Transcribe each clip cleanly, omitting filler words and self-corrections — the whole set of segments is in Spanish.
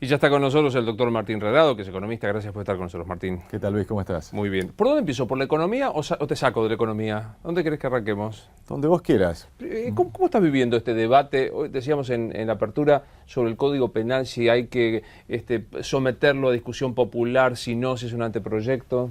Y ya está con nosotros el doctor Martín Redado, que es economista. Gracias por estar con nosotros, Martín. ¿Qué tal, Luis? ¿Cómo estás? Muy bien. ¿Por dónde empiezo? ¿Por la economía o te saco de la economía? ¿Dónde querés que arranquemos? Donde vos quieras. ¿Cómo estás viviendo este debate? Hoy decíamos en la apertura sobre el Código Penal, si hay que someterlo a discusión popular, si no, si es un anteproyecto.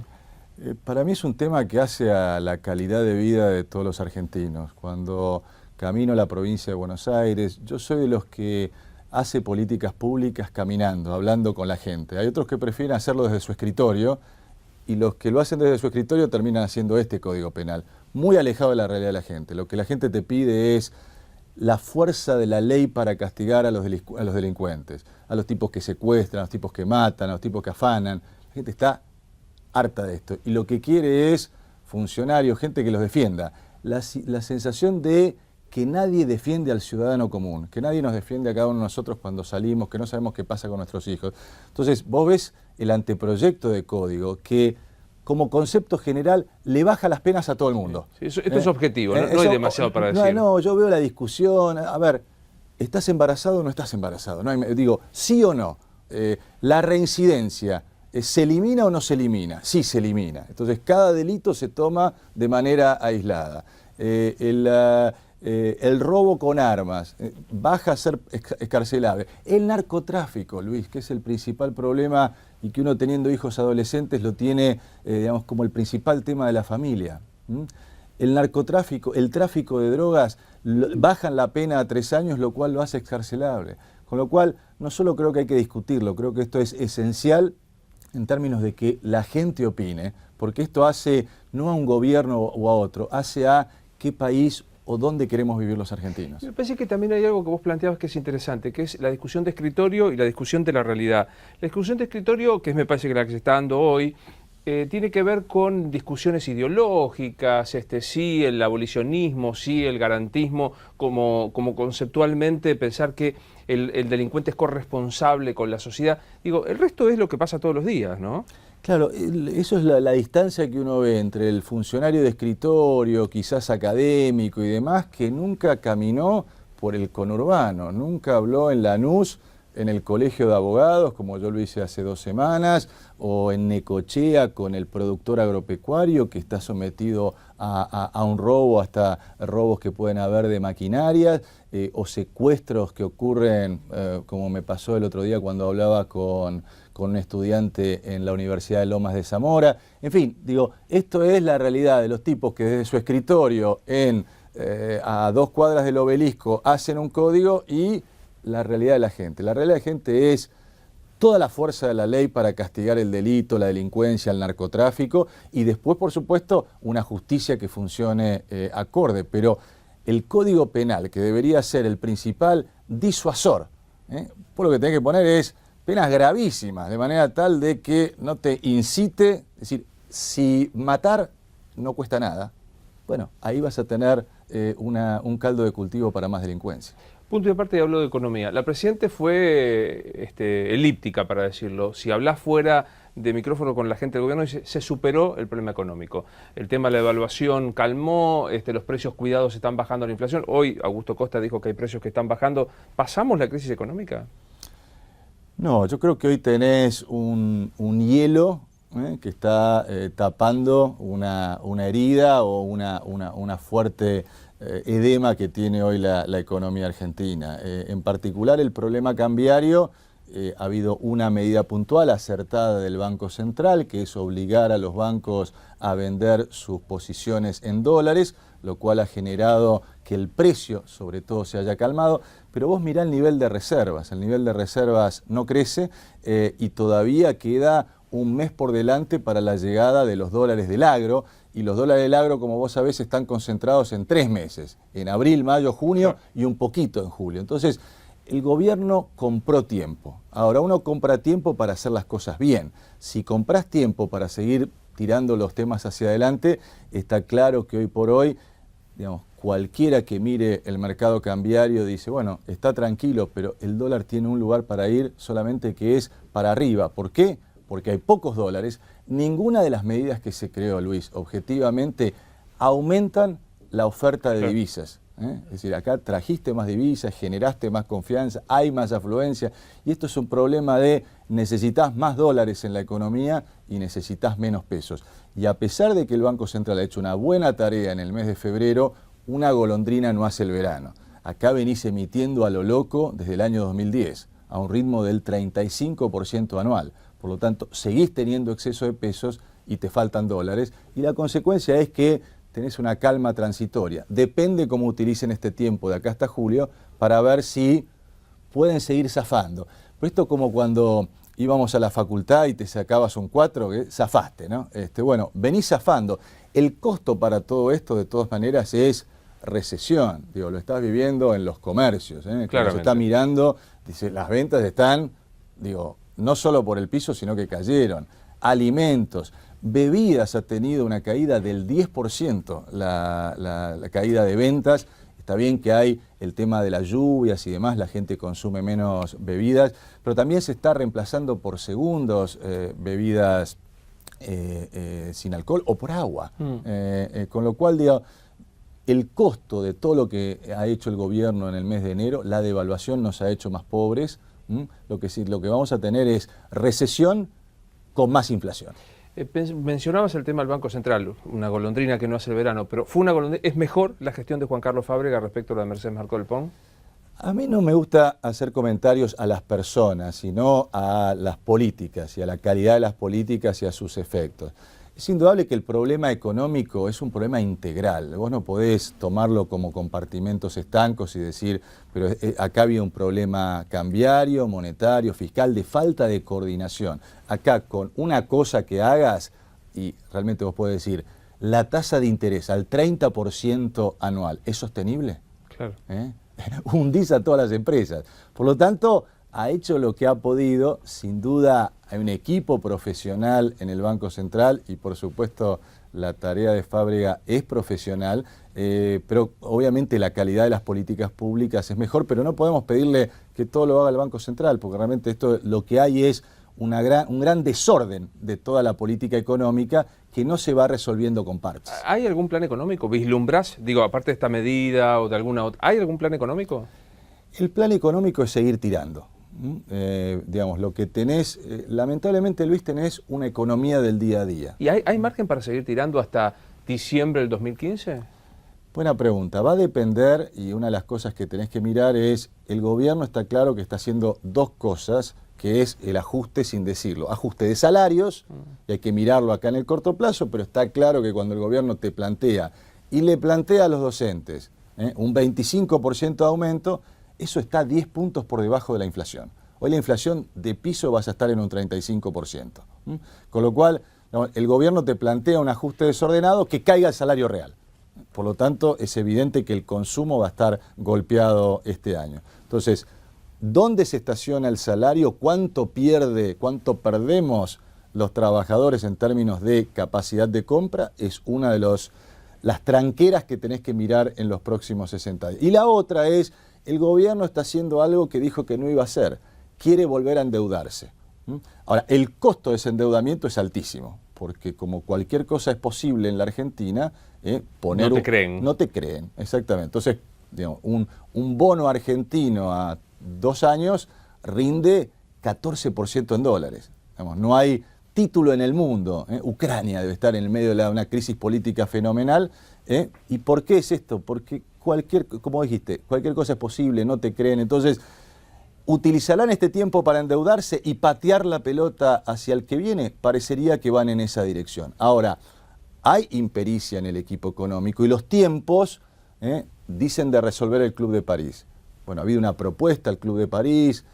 Para mí es un tema que hace a la calidad de vida de todos los argentinos. Cuando camino a la provincia de Buenos Aires, yo soy de los que hace políticas públicas caminando, hablando con la gente. Hay otros que prefieren hacerlo desde su escritorio y los que lo hacen desde su escritorio terminan haciendo este Código Penal, muy alejado de la realidad de la gente. Lo que la gente te pide es la fuerza de la ley para castigar a los delincuentes, a los tipos que secuestran, a los tipos que matan, a los tipos que afanan. La gente está harta de esto y lo que quiere es funcionarios, gente que los defienda. La sensación de que nadie defiende al ciudadano común, que nadie nos defiende a cada uno de nosotros cuando salimos, que no sabemos qué pasa con nuestros hijos. Entonces, vos ves el anteproyecto de código que, como concepto general, le baja las penas a todo el mundo. Sí, esto es objetivo, no hay demasiado para decir. No, yo veo la discusión, a ver, ¿estás embarazado o no estás embarazado? Digo, ¿sí o no? La reincidencia, ¿se elimina o no se elimina? Sí, se elimina. Entonces, cada delito se toma de manera aislada. El robo con armas baja a ser excarcelable. El narcotráfico, Luis, que es el principal problema y que uno teniendo hijos adolescentes lo tiene, digamos, como el principal tema de la familia. El narcotráfico, el tráfico de drogas, bajan la pena a 3 años, lo cual lo hace excarcelable. Con lo cual, no solo creo que hay que discutirlo, creo que esto es esencial en términos de que la gente opine, porque esto hace no a un gobierno o a otro, hace a qué país o dónde queremos vivir los argentinos. Me parece que también hay algo que vos planteabas que es interesante, que es la discusión de escritorio y la discusión de la realidad. La discusión de escritorio, que me parece que la que se está dando hoy, tiene que ver con discusiones ideológicas, sí el abolicionismo, sí el garantismo, como conceptualmente pensar que el delincuente es corresponsable con la sociedad. Digo, el resto es lo que pasa todos los días, ¿no? Claro, eso es la distancia que uno ve entre el funcionario de escritorio, quizás académico y demás, que nunca caminó por el conurbano, nunca habló en Lanús, en el colegio de abogados, como yo lo hice hace 2 semanas, o en Necochea con el productor agropecuario que está sometido a un robo, hasta robos que pueden haber de maquinarias, o secuestros que ocurren, como me pasó el otro día cuando hablaba con un estudiante en la Universidad de Lomas de Zamora. En fin, digo, esto es la realidad de los tipos que desde su escritorio a 2 cuadras del Obelisco hacen un código y la realidad de la gente. La realidad de la gente es toda la fuerza de la ley para castigar el delito, la delincuencia, el narcotráfico y después, por supuesto, una justicia que funcione acorde. Pero el Código Penal, que debería ser el principal disuasor, por lo que tenés que poner es penas gravísimas, de manera tal de que no te incite, es decir, si matar no cuesta nada, bueno, ahí vas a tener un caldo de cultivo para más delincuencia. Punto y aparte, hablo de economía. La Presidente fue elíptica, para decirlo. Si hablas fuera de micrófono con la gente del gobierno, se superó el problema económico. El tema de la evaluación calmó, los precios cuidados están bajando la inflación. Hoy Augusto Costa dijo que hay precios que están bajando. ¿Pasamos la crisis económica? No, yo creo que hoy tenés un hielo que está tapando una herida o una fuerte edema que tiene hoy la economía argentina. En particular el problema cambiario, ha habido una medida puntual acertada del Banco Central, que es obligar a los bancos a vender sus posiciones en dólares, lo cual ha generado que el precio, sobre todo, se haya calmado. Pero vos mirá el nivel de reservas no crece y todavía queda un mes por delante para la llegada de los dólares del agro, y los dólares del agro, como vos sabés, están concentrados en 3 meses, en abril, mayo, junio y un poquito en julio. Entonces, el gobierno compró tiempo. Ahora, uno compra tiempo para hacer las cosas bien. Si comprás tiempo para seguir tirando los temas hacia adelante, está claro que hoy por hoy, digamos, cualquiera que mire el mercado cambiario dice, bueno, está tranquilo, pero el dólar tiene un lugar para ir solamente que es para arriba. ¿Por qué? Porque hay pocos dólares. Ninguna de las medidas que se creó, Luis, objetivamente aumentan la oferta de divisas. Es decir, acá trajiste más divisas, generaste más confianza, hay más afluencia, y esto es un problema de necesitas más dólares en la economía y necesitas menos pesos. Y a pesar de que el Banco Central ha hecho una buena tarea en el mes de febrero, una golondrina no hace el verano. Acá venís emitiendo a lo loco desde el año 2010, a un ritmo del 35% anual. Por lo tanto, seguís teniendo exceso de pesos y te faltan dólares, y la consecuencia es que tenés una calma transitoria. Depende cómo utilicen este tiempo de acá hasta julio para ver si pueden seguir zafando. Pero esto como cuando íbamos a la facultad y te sacabas un 4, que zafaste, ¿no? Bueno, venís zafando. El costo para todo esto, de todas maneras, es recesión. Digo, lo estás viviendo en los comercios, ¿eh? Claro, se está mirando, dice, las ventas están, digo, no solo por el piso, sino que cayeron. Alimentos, bebidas ha tenido una caída del 10%, la caída de ventas. Está bien que hay el tema de las lluvias y demás, la gente consume menos bebidas, pero también se está reemplazando por segundos bebidas sin alcohol o por agua. Con lo cual, digo, el costo de todo lo que ha hecho el gobierno en el mes de enero, la devaluación nos ha hecho más pobres. Lo que vamos a tener es recesión con más inflación. Mencionabas el tema del Banco Central, una golondrina que no hace el verano, pero ¿fue una golondrina? ¿Es mejor la gestión de Juan Carlos Fábrega respecto a la de Mercedes Marcó del Pont? A mí no me gusta hacer comentarios a las personas, sino a las políticas y a la calidad de las políticas y a sus efectos. Es indudable que el problema económico es un problema integral. Vos no podés tomarlo como compartimentos estancos y decir, pero acá había un problema cambiario, monetario, fiscal, de falta de coordinación. Acá con una cosa que hagas, y realmente vos podés decir, la tasa de interés al 30% anual, ¿es sostenible? Claro. Hundís a todas las empresas. Por lo tanto, ha hecho lo que ha podido. Sin duda hay un equipo profesional en el Banco Central y por supuesto la tarea de Fábrega es profesional, pero obviamente la calidad de las políticas públicas es mejor, pero no podemos pedirle que todo lo haga el Banco Central, porque realmente esto lo que hay es un gran desorden de toda la política económica que no se va resolviendo con parches. ¿Hay algún plan económico? ¿Vislumbrás? Digo, aparte de esta medida o de alguna otra, ¿hay algún plan económico? El plan económico es seguir tirando. Digamos, lo que tenés, lamentablemente, Luis, tenés una economía del día a día. ¿Y hay margen para seguir tirando hasta diciembre del 2015? Buena pregunta. Va a depender, y una de las cosas que tenés que mirar es, el gobierno está claro que está haciendo dos cosas, que es el ajuste sin decirlo. Ajuste de salarios, y hay que mirarlo acá en el corto plazo, pero está claro que cuando el gobierno te plantea, y le plantea a los docentes, un 25% de aumento, eso está 10 puntos por debajo de la inflación. Hoy la inflación de piso vas a estar en un 35%. Con lo cual, el gobierno te plantea un ajuste desordenado que caiga el salario real. Por lo tanto, es evidente que el consumo va a estar golpeado este año. Entonces, ¿dónde se estaciona el salario? ¿Cuánto perdemos los trabajadores en términos de capacidad de compra? Es una de las tranqueras que tenés que mirar en los próximos 60 días. Y la otra es, el gobierno está haciendo algo que dijo que no iba a hacer. Quiere volver a endeudarse. Ahora, el costo de ese endeudamiento es altísimo, porque como cualquier cosa es posible en la Argentina, no te creen. No te creen, exactamente. Entonces, digamos, un bono argentino a 2 años rinde 14% en dólares. Digamos, no hay título en el mundo. Ucrania debe estar en el medio de una crisis política fenomenal. ¿Y por qué es esto? Porque como dijiste, cualquier cosa es posible, no te creen. Entonces, ¿utilizarán este tiempo para endeudarse y patear la pelota hacia el que viene? Parecería que van en esa dirección. Ahora, hay impericia en el equipo económico y los tiempos dicen de resolver el Club de París. Bueno, ha habido una propuesta al Club de París,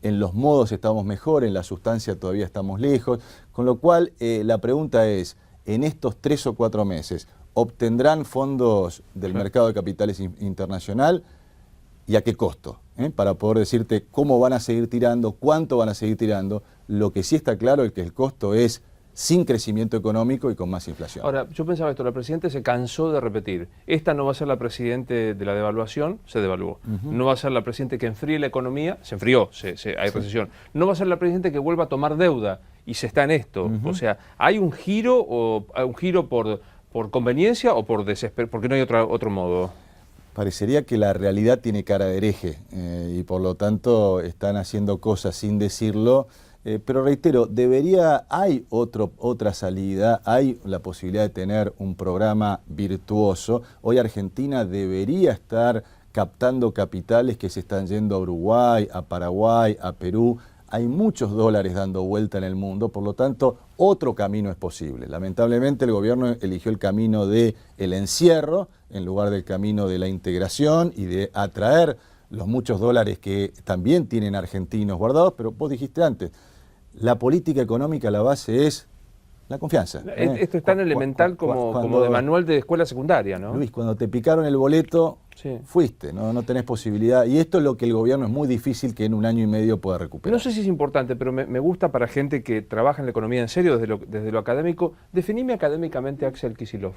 en los modos estamos mejor, en la sustancia todavía estamos lejos, con lo cual la pregunta es, en estos 3 o 4 meses, ¿obtendrán fondos del mercado de capitales internacional y a qué costo? Para poder decirte cómo van a seguir tirando, cuánto van a seguir tirando. Lo que sí está claro es que el costo es sin crecimiento económico y con más inflación. Ahora, yo pensaba esto, la Presidenta se cansó de repetir, esta no va a ser la Presidente de la devaluación, se devaluó. No va a ser la Presidente que enfríe la economía, se enfrió, hay recesión. No va a ser la Presidenta que vuelva a tomar deuda, y se está en esto. O sea, ¿hay un giro por conveniencia o por desespero? Porque no hay otro modo. Parecería que la realidad tiene cara de hereje y por lo tanto están haciendo cosas sin decirlo. Pero reitero, hay otra salida, hay la posibilidad de tener un programa virtuoso. Hoy Argentina debería estar captando capitales que se están yendo a Uruguay, a Paraguay, a Perú. Hay muchos dólares dando vuelta en el mundo, por lo tanto, otro camino es posible. Lamentablemente el gobierno eligió el camino del encierro en lugar del camino de la integración y de atraer los muchos dólares que también tienen argentinos guardados, pero vos dijiste antes, la política económica, la base es la confianza. Esto es tan elemental como de manual de escuela secundaria, ¿no? Luis, cuando te picaron el boleto, sí, fuiste, no tenés posibilidad. Y esto es lo que el gobierno es muy difícil que en un año y medio pueda recuperar. No sé si es importante, pero me gusta para gente que trabaja en la economía en serio, desde lo académico. Definime académicamente a Axel Kicillof.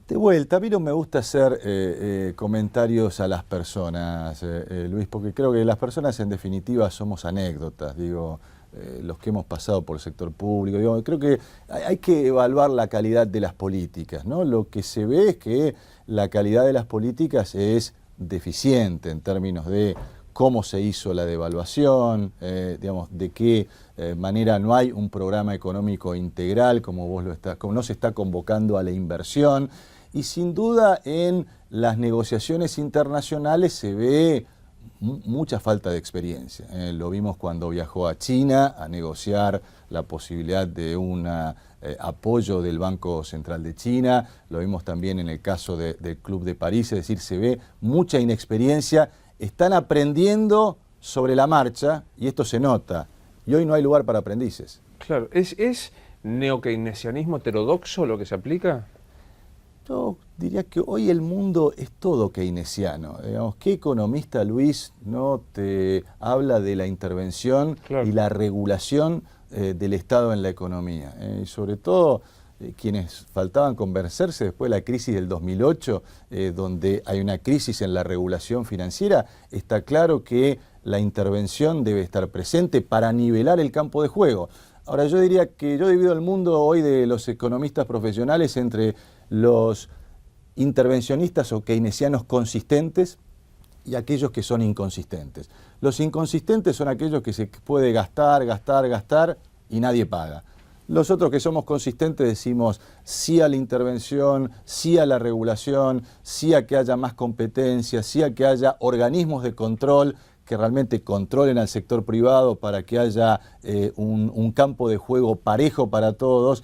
De vuelta, a mí no me gusta hacer comentarios a las personas, Luis, porque creo que las personas en definitiva somos anécdotas, digo, los que hemos pasado por el sector público, digo, creo que hay que evaluar la calidad de las políticas, ¿no? Lo que se ve es que la calidad de las políticas es deficiente en términos de cómo se hizo la devaluación, digamos, de qué manera no hay un programa económico integral, como no se está convocando a la inversión, y sin duda en las negociaciones internacionales se ve mucha falta de experiencia. Lo vimos cuando viajó a China a negociar la posibilidad de un apoyo del Banco Central de China, lo vimos también en el caso del Club de París, es decir, se ve mucha inexperiencia. Están aprendiendo sobre la marcha y esto se nota. Y hoy no hay lugar para aprendices. Claro, ¿es neokeynesianismo heterodoxo lo que se aplica? Yo diría que hoy el mundo es todo keynesiano. Digamos, ¿qué economista, Luis, no te habla de la intervención, claro, y la regulación del Estado en la economía? Y sobre todo quienes faltaban convencerse después de la crisis del 2008, donde hay una crisis en la regulación financiera, está claro que la intervención debe estar presente para nivelar el campo de juego. Ahora, yo diría que yo divido el mundo hoy de los economistas profesionales entre los intervencionistas o keynesianos consistentes y aquellos que son inconsistentes. Los inconsistentes son aquellos que se puede gastar y nadie paga. Los otros que somos consistentes decimos sí a la intervención, sí a la regulación, sí a que haya más competencia, sí a que haya organismos de control que realmente controlen al sector privado para que haya un campo de juego parejo para todos,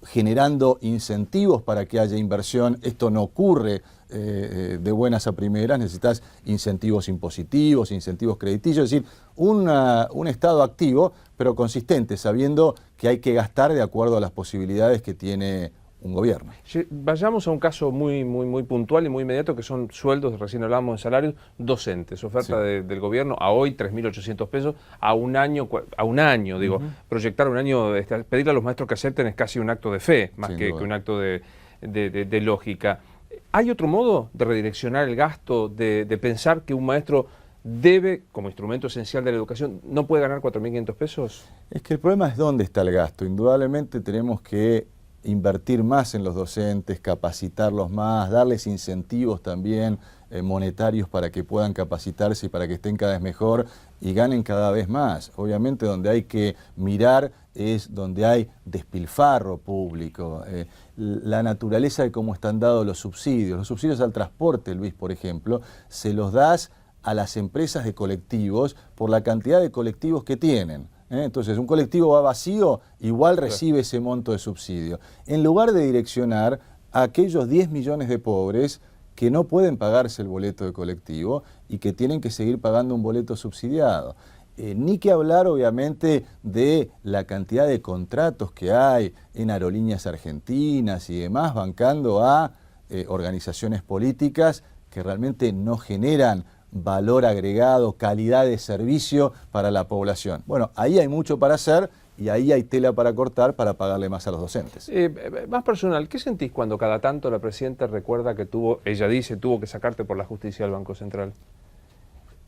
generando incentivos para que haya inversión. Esto no ocurre de buenas a primeras, necesitas incentivos impositivos, incentivos crediticios, es decir, un Estado activo, pero consistente, sabiendo que hay que gastar de acuerdo a las posibilidades que tiene un gobierno. Vayamos a un caso muy puntual y muy inmediato, que son sueldos, recién hablábamos de salarios, docentes, oferta sí, del gobierno a hoy 3.800 pesos, a un año, digo, proyectar un año, pedirle a los maestros que acepten es casi un acto de fe, más que un acto de lógica. ¿Hay otro modo de redireccionar el gasto, de pensar que un maestro debe, como instrumento esencial de la educación, no puede ganar 4.500 pesos? Es que el problema es dónde está el gasto. Indudablemente tenemos que invertir más en los docentes, capacitarlos más, darles incentivos también monetarios para que puedan capacitarse y para que estén cada vez mejor y ganen cada vez más. Obviamente donde hay que mirar es donde hay despilfarro público, la naturaleza de cómo están dados los subsidios al transporte, Luis, por ejemplo, se los das a las empresas de colectivos por la cantidad de colectivos que tienen. Entonces, un colectivo va vacío, igual recibe ese monto de subsidio. En lugar de direccionar a aquellos 10 millones de pobres que no pueden pagarse el boleto de colectivo y que tienen que seguir pagando un boleto subsidiado. Ni que hablar, obviamente, de la cantidad de contratos que hay en aerolíneas argentinas y demás, bancando a organizaciones políticas que realmente no generan valor agregado, calidad de servicio para la población. Bueno, ahí hay mucho para hacer y ahí hay tela para cortar para pagarle más a los docentes. Más personal, ¿qué sentís cuando cada tanto la presidenta recuerda que ella dice, tuvo que sacarte por la justicia del Banco Central?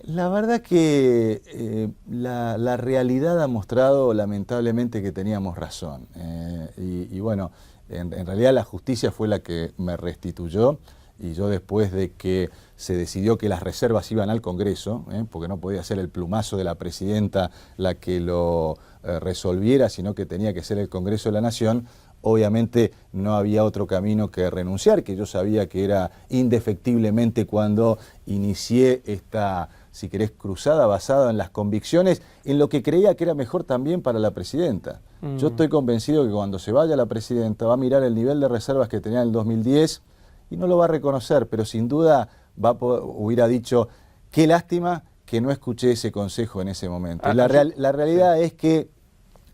La verdad que la realidad ha mostrado lamentablemente que teníamos razón. Y bueno, en realidad la justicia fue la que me restituyó. y yo después de que se decidió que las reservas iban al Congreso, porque no podía ser el plumazo de la presidenta la que lo resolviera, sino que tenía que ser el Congreso de la Nación, obviamente no había otro camino que renunciar, que yo sabía que era indefectiblemente cuando inicié esta, si querés, cruzada basada en las convicciones, en lo que creía que era mejor también para la presidenta. Yo estoy convencido que cuando se vaya la presidenta va a mirar el nivel de reservas que tenía en el 2010 y no lo va a reconocer, pero sin duda hubiera dicho, qué lástima que no escuché ese consejo en ese momento. La realidad es que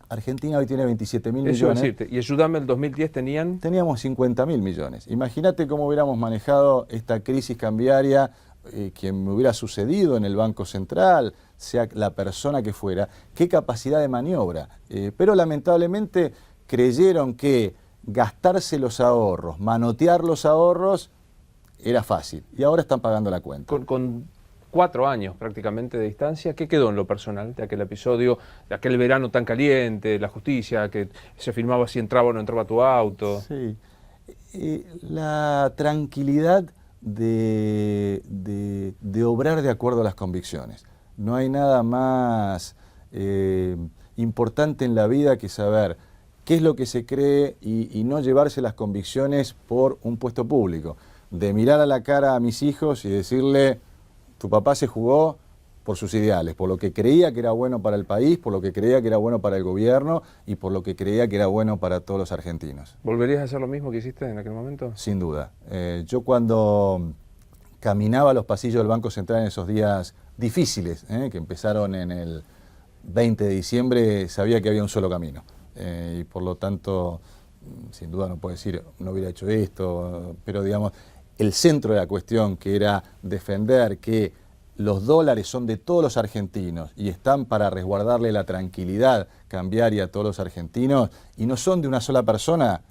Argentina hoy tiene 27.000 millones. Decirte, y ayúdame, el 2010 teníamos 50.000 millones. Imagínate cómo hubiéramos manejado esta crisis cambiaria, que me hubiera sucedido en el Banco Central, sea la persona que fuera, qué capacidad de maniobra. Pero lamentablemente creyeron que gastarse los ahorros, manotear los ahorros, era fácil. Y ahora están pagando la cuenta. Con 4 años prácticamente de distancia, ¿qué quedó en lo personal de aquel episodio, de aquel verano tan caliente, la justicia, que se firmaba si entraba o no entraba tu auto? Sí, la tranquilidad de obrar de acuerdo a las convicciones. No hay nada más importante en la vida que saber qué es lo que se cree y no llevarse las convicciones por un puesto público. De mirar a la cara a mis hijos y decirle, tu papá se jugó por sus ideales, por lo que creía que era bueno para el país, por lo que creía que era bueno para el gobierno y por lo que creía que era bueno para todos los argentinos. ¿Volverías a hacer lo mismo que hiciste en aquel momento? Sin duda. Yo cuando caminaba los pasillos del Banco Central en esos días difíciles, que empezaron en el 20 de diciembre, sabía que había un solo camino. Y por lo tanto, sin duda no puedo decir, no hubiera hecho esto, pero digamos, el centro de la cuestión, que era defender que los dólares son de todos los argentinos y están para resguardarle la tranquilidad cambiaria a todos los argentinos y no son de una sola persona,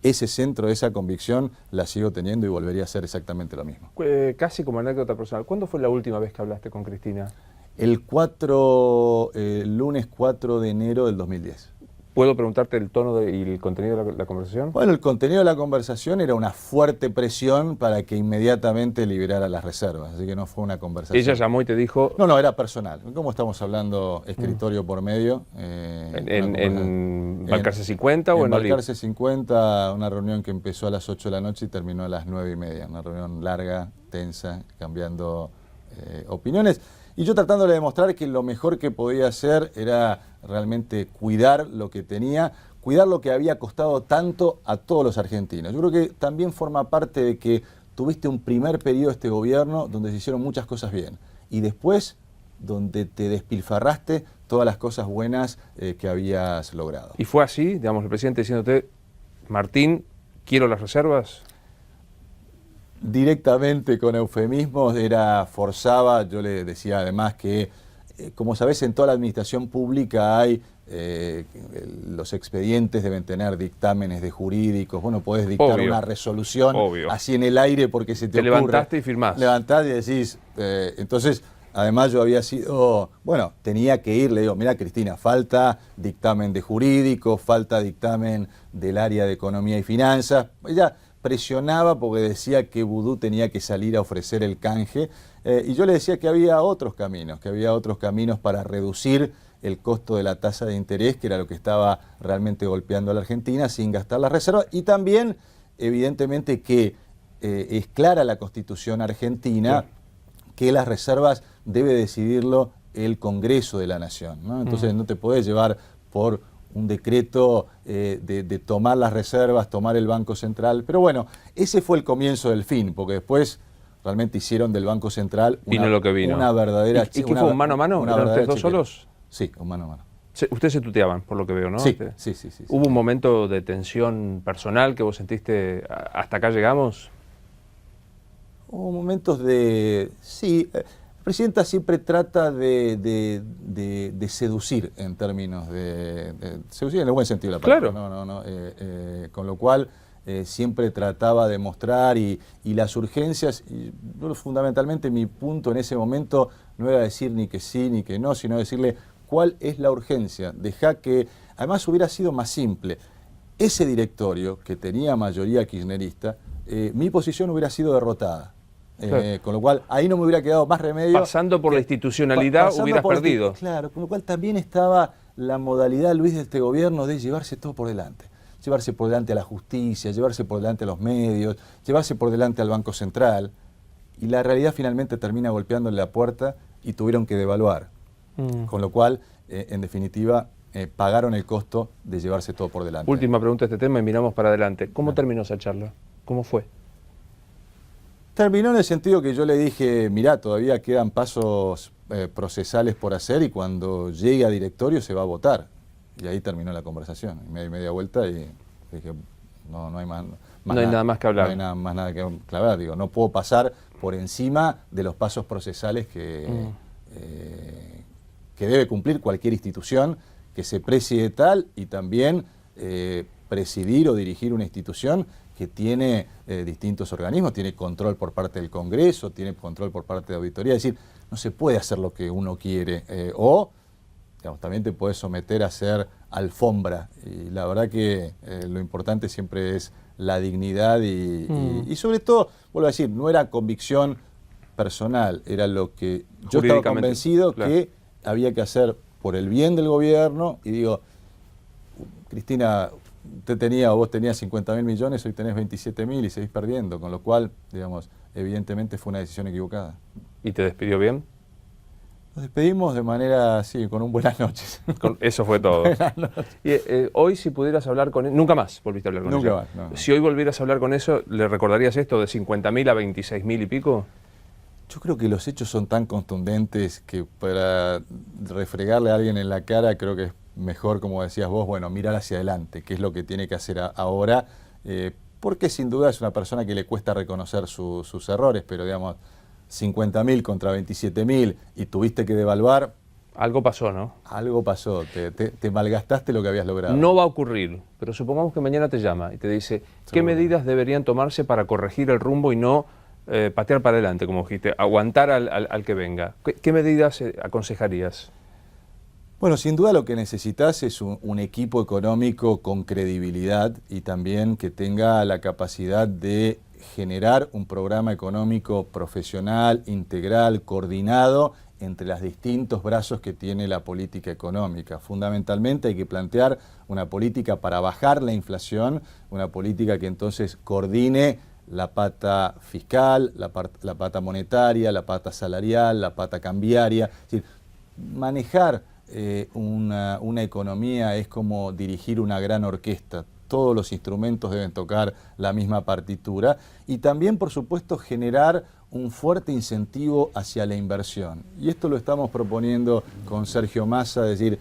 ese centro, esa convicción la sigo teniendo y volvería a hacer exactamente lo mismo. Casi como anécdota personal, ¿cuándo fue la última vez que hablaste con Cristina? El lunes 4 de enero del 2010. ¿Puedo preguntarte el tono y el contenido de la conversación? Bueno, el contenido de la conversación era una fuerte presión para que inmediatamente liberara las reservas, así que no fue una conversación. ¿Ella llamó y te dijo...? No, era personal. ¿Cómo estamos hablando escritorio por medio? ¿En Balcarce 50 o en Olivo? En Balcarce 50, una reunión que empezó a las 8 de la noche y terminó a las 9:30. Una reunión larga, tensa, cambiando opiniones. Y yo tratándole de demostrar que lo mejor que podía hacer era realmente cuidar lo que tenía, cuidar lo que había costado tanto a todos los argentinos. Yo creo que también forma parte de que tuviste un primer periodo de este gobierno donde se hicieron muchas cosas bien y después donde te despilfarraste todas las cosas buenas que habías logrado. ¿Y fue así, digamos, el presidente diciéndote, Martín, quiero las reservas? Directamente, con eufemismos, forzaba. Yo le decía además que, como sabés, en toda la administración pública hay, los expedientes deben tener dictámenes de jurídicos, vos no podés dictar una resolución así en el aire porque se te ocurre. Levantaste y firmás. Levantás y decís, entonces, además yo había sido, tenía que ir, le digo, mira Cristina, falta dictamen de jurídicos, falta dictamen del área de economía y finanzas. Ella presionaba porque decía que Vudú tenía que salir a ofrecer el canje y yo le decía que había otros caminos para reducir el costo de la tasa de interés, que era lo que estaba realmente golpeando a la Argentina sin gastar las reservas, y también evidentemente que es clara la Constitución argentina que las reservas debe decidirlo el Congreso de la Nación, ¿no? Entonces no te podés llevar por un decreto de tomar las reservas, tomar el Banco Central. Pero bueno, ese fue el comienzo del fin, porque después realmente hicieron del Banco Central una verdadera... ¿Y qué fue, un mano a mano? ¿Eran ustedes dos solos? Sí, un mano a mano. Ustedes se tuteaban, por lo que veo, ¿no? Sí. ¿Hubo un momento de tensión personal que vos sentiste, hasta acá llegamos? Hubo momentos de... Sí. La presidenta siempre trata de seducir en términos de seducir en el buen sentido de la palabra. Claro. Con lo cual siempre trataba de mostrar y las urgencias, y fundamentalmente mi punto en ese momento no era decir ni que sí ni que no, sino decirle cuál es la urgencia. Deja que, además hubiera sido más simple. ese directorio, que tenía mayoría kirchnerista, mi posición hubiera sido derrotada. Claro. Con lo cual, ahí no me hubiera quedado más remedio. Pasando por la institucionalidad hubieras perdido. Claro, con lo cual también estaba la modalidad, Luis, de este gobierno de llevarse todo por delante. Llevarse por delante a la justicia, llevarse por delante a los medios, llevarse por delante al Banco Central. Y la realidad finalmente termina golpeándole la puerta y tuvieron que devaluar. Con lo cual, en definitiva, pagaron el costo de llevarse todo por delante. Última pregunta de este tema y miramos para adelante. ¿Cómo terminó esa charla? ¿Cómo fue? Terminó en el sentido que yo le dije, mirá, todavía quedan pasos procesales por hacer y cuando llegue a directorio se va a votar. Y ahí terminó la conversación. Y me di media vuelta y dije, no hay más no hay nada más que hablar. No hay más nada que hablar. Digo, no puedo pasar por encima de los pasos procesales que debe cumplir cualquier institución que se precie de tal y también presidir o dirigir una institución que tiene distintos organismos, tiene control por parte del Congreso, tiene control por parte de auditoría, es decir, no se puede hacer lo que uno quiere, o digamos, también te puedes someter a hacer alfombra, y la verdad que lo importante siempre es la dignidad y sobre todo, vuelvo a decir, no era convicción personal, era lo que yo estaba convencido que había que hacer por el bien del gobierno, y digo, Cristina, vos tenías 50.000 millones, hoy tenés 27.000 y seguís perdiendo, con lo cual, digamos, evidentemente fue una decisión equivocada. ¿Y te despidió bien? Nos despedimos de manera, sí, con un buenas noches. Eso fue todo. Y, hoy, si pudieras hablar con él, nunca más volviste a hablar con él. Nunca más. No. Si hoy volvieras a hablar con eso, ¿le recordarías esto de 50.000 a 26.000 y pico? Yo creo que los hechos son tan contundentes que para refregarle a alguien en la cara creo que es mejor, como decías vos, bueno, mirar hacia adelante, que es lo que tiene que hacer ahora, porque sin duda es una persona que le cuesta reconocer sus errores, pero digamos, 50.000 contra 27.000 y tuviste que devaluar. Algo pasó, ¿no? Algo pasó, te malgastaste lo que habías logrado. No va a ocurrir, pero supongamos que mañana te llama y te dice, ¿qué medidas deberían tomarse para corregir el rumbo y no patear para adelante, como dijiste, aguantar al que venga? ¿Qué medidas aconsejarías? Bueno, sin duda lo que necesitas es un equipo económico con credibilidad y también que tenga la capacidad de generar un programa económico profesional, integral, coordinado entre los distintos brazos que tiene la política económica. Fundamentalmente hay que plantear una política para bajar la inflación, una política que entonces coordine la pata fiscal, la pata monetaria, la pata salarial, la pata cambiaria. Es decir, manejar una economía es como dirigir una gran orquesta. Todos los instrumentos deben tocar la misma partitura y también, por supuesto, generar un fuerte incentivo hacia la inversión. Y esto lo estamos proponiendo con Sergio Massa, es decir,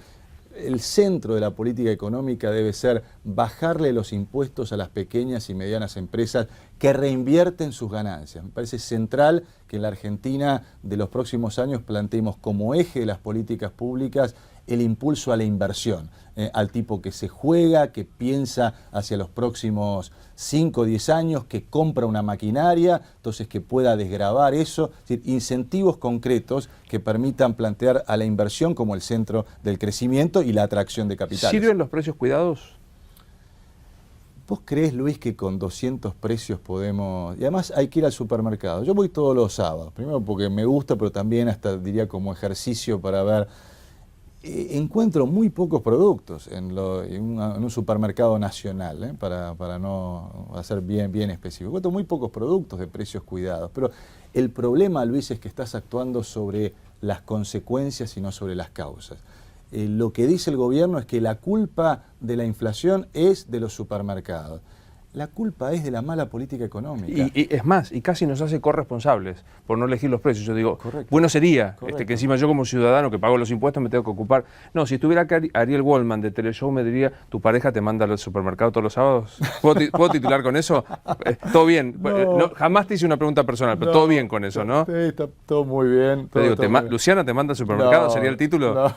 el centro de la política económica debe ser bajarle los impuestos a las pequeñas y medianas empresas que reinvierten sus ganancias. Me parece central que en la Argentina de los próximos años planteemos como eje de las políticas públicas el impulso a la inversión, al tipo que se juega, que piensa hacia los próximos 5 o 10 años, que compra una maquinaria, entonces que pueda desgravar eso, es decir, incentivos concretos que permitan plantear a la inversión como el centro del crecimiento y la atracción de capitales. ¿Sirven los precios cuidados? ¿Vos creés, Luis, que con 200 precios podemos...? Y además hay que ir al supermercado. Yo voy todos los sábados, primero porque me gusta, pero también hasta diría como ejercicio para ver... encuentro muy pocos productos en un supermercado nacional, para no hacer bien específico. Encuentro muy pocos productos de precios cuidados, pero el problema, Luis, es que estás actuando sobre las consecuencias y no sobre las causas. Lo que dice el gobierno es que la culpa de la inflación es de los supermercados. La culpa es de la mala política económica. Y es más, y casi nos hace corresponsables por no elegir los precios. Yo digo, correcto, bueno sería correcto, que encima yo como ciudadano que pago los impuestos me tengo que ocupar. No, si estuviera acá Ariel Wallman de Teleshow me diría, ¿tu pareja te manda al supermercado todos los sábados? ¿Puedo titular con eso? Todo bien. No, jamás te hice una pregunta personal, pero todo bien con eso, ¿no? Sí, está todo muy bien. Te digo, ¿Luciana te manda al supermercado? ¿Sería el título?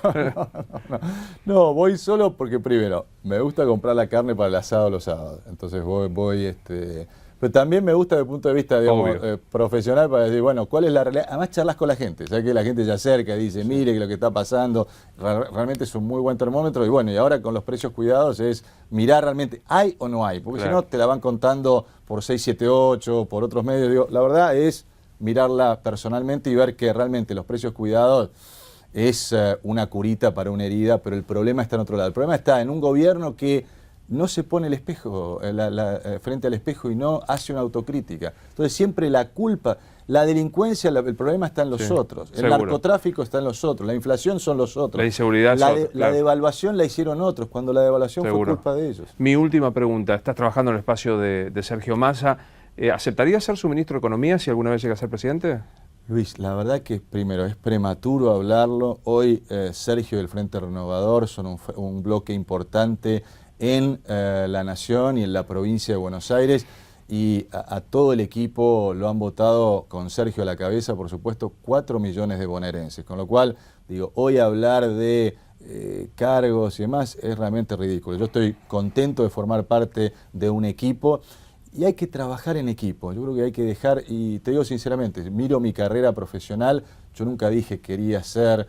No, voy solo porque primero, me gusta comprar la carne para el asado los sábados. Entonces voy, pero pero también me gusta desde el punto de vista, digamos, Obvio. profesional, para decir, bueno, ¿cuál es la realidad? Además charlas con la gente, ya que la gente se acerca y dice, mire que lo que está pasando, realmente es un muy buen termómetro, y bueno, y ahora con los precios cuidados es mirar realmente, ¿hay o no hay? Porque Claro. si no te la van contando por 678, por otros medios, digo, la verdad es mirarla personalmente y ver que realmente los precios cuidados es una curita para una herida, pero el problema está en otro lado. El problema está en un gobierno que no se pone el espejo frente al espejo y no hace una autocrítica. Entonces siempre la culpa, la delincuencia, el problema está en los otros. El seguro. Narcotráfico está en los otros. La inflación son los otros. La inseguridad es otra, la claro. devaluación la hicieron otros, cuando la devaluación Seguro. fue culpa de ellos. Mi última pregunta, estás trabajando en el espacio de Sergio Massa. ¿Aceptarías ser su ministro de Economía si alguna vez llega a ser presidente? Luis, la verdad que primero es prematuro hablarlo. Hoy Sergio y el Frente Renovador son un bloque importante en la Nación y en la provincia de Buenos Aires, y a todo el equipo lo han votado con Sergio a la cabeza, por supuesto, 4 millones de bonaerenses, con lo cual, digo, hoy hablar de cargos y demás es realmente ridículo. Yo estoy contento de formar parte de un equipo. Y hay que trabajar en equipo, yo creo que hay que dejar, y te digo sinceramente, miro mi carrera profesional, yo nunca dije que quería ser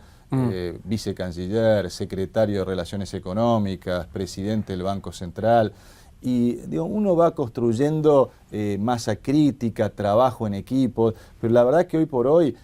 vicecanciller, secretario de Relaciones Económicas, presidente del Banco Central, y digo, uno va construyendo masa crítica, trabajo en equipo, pero la verdad que hoy por hoy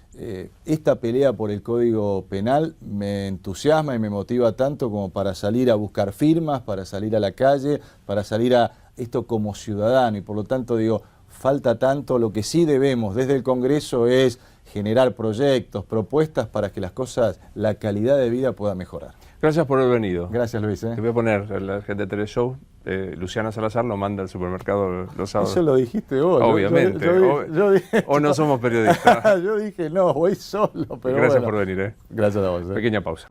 esta pelea por el Código Penal me entusiasma y me motiva tanto como para salir a buscar firmas, para salir a la calle, para salir a esto como ciudadano, y por lo tanto digo, falta tanto. Lo que sí debemos desde el Congreso es generar proyectos, propuestas para que las cosas, la calidad de vida pueda mejorar. Gracias por haber venido. Gracias, Luis. Te voy a poner la gente de Teleshow, Luciana Salazar lo manda al supermercado los sábados. Eso lo dijiste vos. Obviamente. Yo dije, o no somos periodistas. yo dije, no, voy solo, pero Gracias bueno. por venir. Gracias a vos. Pequeña pausa.